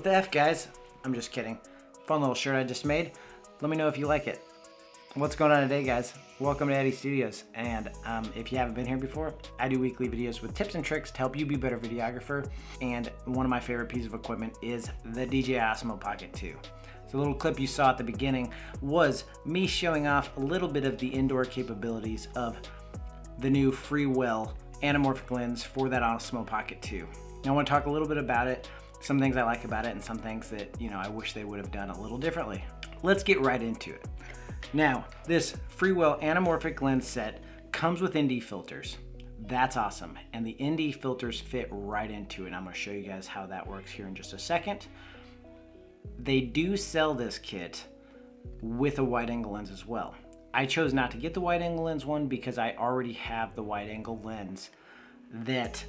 What the F, guys? I'm just kidding. Fun little shirt I just made. Let me know if you like it. What's going on today, guys? Welcome to Eddie Studios. And if you haven't been here before, I do weekly videos with tips and tricks to help you be a better videographer. And one of my favorite pieces of equipment is the DJI Osmo Pocket 2. So the little clip you saw at the beginning was me showing off a little bit of the indoor capabilities of the new Freewell Anamorphic lens for that Osmo Pocket 2. Now I want to talk a little bit about it, some things I like about it and some things that, I wish they would have done a little differently. Let's get right into it. Now, this Freewell Anamorphic lens set comes with ND filters. That's awesome. And the ND filters fit right into it. I'm going to show you guys how that works here in just a second. They do sell this kit with a wide angle lens as well. I chose not to get the wide angle lens one because I already have the wide angle lens that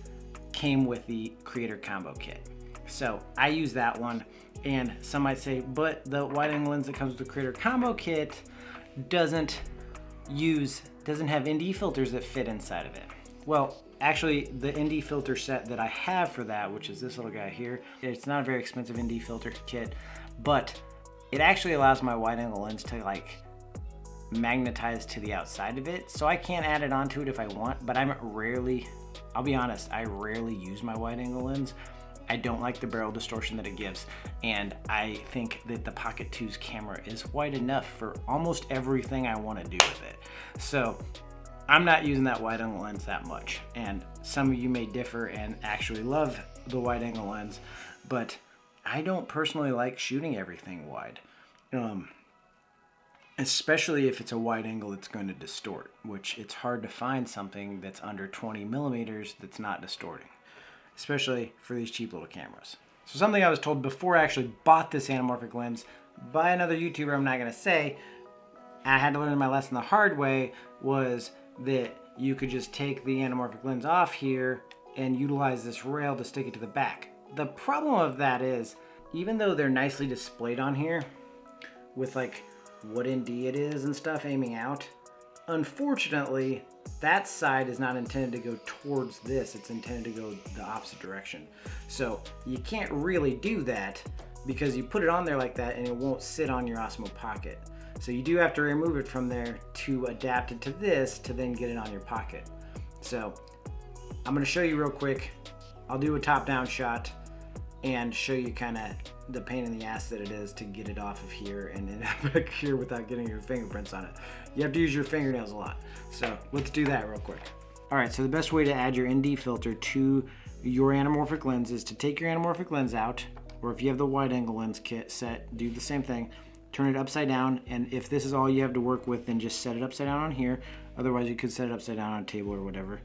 came with the Creator Combo Kit. So I use that one, and some might say, but the wide angle lens that comes with the Creator Combo Kit doesn't have ND filters that fit inside of it. Well, actually the ND filter set that I have for that, which is this little guy here, it's not a very expensive ND filter kit, but it actually allows my wide angle lens to magnetize to the outside of it. So I can add it onto it if I want, but I'll be honest, I rarely use my wide angle lens. I don't like the barrel distortion that it gives, and I think that the Pocket 2's camera is wide enough for almost everything I want to do with it. So I'm not using that wide angle lens that much, and some of you may differ and actually love the wide angle lens, but I don't personally like shooting everything wide, especially if it's a wide angle that's going to distort, which it's hard to find something that's under 20 millimeters that's not distorting, especially for these cheap little cameras. So something I was told before I actually bought this anamorphic lens by another YouTuber I'm not gonna say, I had to learn my lesson the hard way, was that you could just take the anamorphic lens off here and utilize this rail to stick it to the back. The problem of that is, even though they're nicely displayed on here with what ND it is and stuff aiming out, unfortunately, that side is not intended to go towards this, it's intended to go the opposite direction. So you can't really do that because you put it on there like that and it won't sit on your Osmo Pocket. So you do have to remove it from there to adapt it to this to then get it on your Pocket. So I'm gonna show you real quick. I'll do a top-down shot and show you kind of the pain in the ass that it is to get it off of here and then back here without getting your fingerprints on it. You have to use your fingernails a lot. So let's do that real quick. All right, so the best way to add your ND filter to your anamorphic lens is to take your anamorphic lens out, or if you have the wide angle lens kit set, do the same thing. Turn it upside down, and if this is all you have to work with, then just set it upside down on here. Otherwise, you could set it upside down on a table or whatever.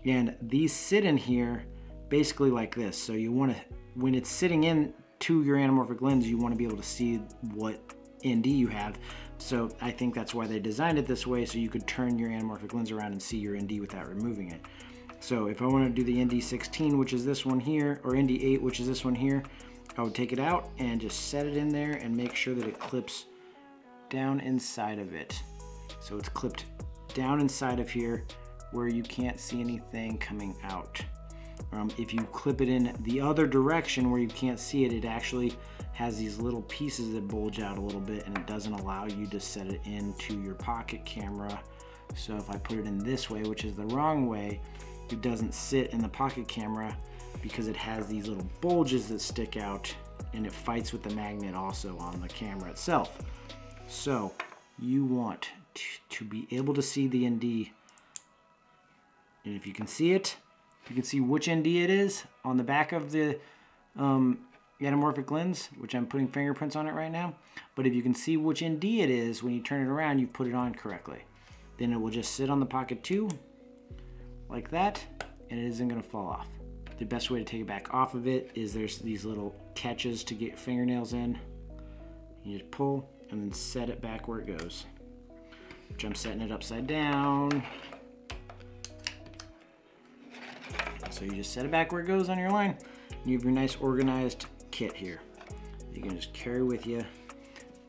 And these sit in here basically like this. So you want to, when it's sitting in to your anamorphic lens, you want to be able to see what ND you have. So I think that's why they designed it this way, so you could turn your anamorphic lens around and see your ND without removing it. So if I want to do the ND16, which is this one here, or ND8, which is this one here, I would take it out and just set it in there and make sure that it clips down inside of it. So it's clipped down inside of here where you can't see anything coming out. If you clip it in the other direction where you can't see it, it actually has these little pieces that bulge out a little bit and it doesn't allow you to set it into your pocket camera. So if I put it in this way, which is the wrong way, it doesn't sit in the pocket camera because it has these little bulges that stick out and it fights with the magnet also on the camera itself. So you want to be able to see the ND, and if you can see it, you can see which ND it is on the back of the anamorphic lens, which I'm putting fingerprints on it right now. But if you can see which ND it is, when you turn it around, you put it on correctly. Then it will just sit on the Pocket 2 like that, and it isn't gonna fall off. The best way to take it back off of it is there's these little catches to get fingernails in. You just pull and then set it back where it goes, which I'm setting it upside down. So you just set it back where it goes on your line. You have your nice organized kit here. You can just carry with you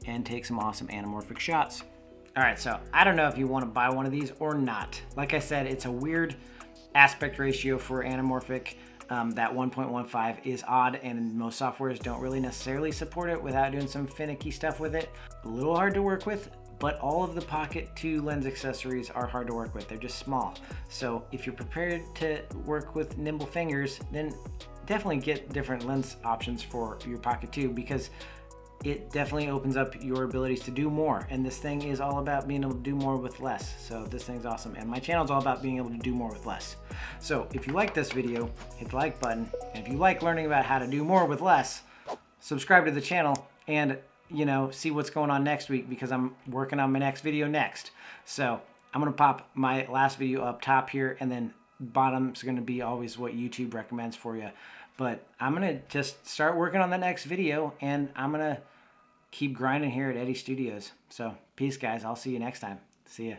and take some awesome anamorphic shots. All right, so I don't know if you want to buy one of these or not. Like I said, it's a weird aspect ratio for anamorphic. that 1.15 is odd, and most softwares don't really necessarily support it without doing some finicky stuff with it. A little hard to work with, but all of the Pocket 2 lens accessories are hard to work with. They're just small. So if you're prepared to work with nimble fingers, then definitely get different lens options for your Pocket 2, because it definitely opens up your abilities to do more. And this thing is all about being able to do more with less. So this thing's awesome. And my channel is all about being able to do more with less. So if you like this video, hit the like button. And if you like learning about how to do more with less, subscribe to the channel and, you know, see what's going on next week, because I'm working on my next video next. So I'm going to pop my last video up top here, and then bottom's going to be always what YouTube recommends for you. But I'm going to just start working on the next video, and I'm going to keep grinding here at Eddie Studios. So peace, guys. I'll see you next time. See ya.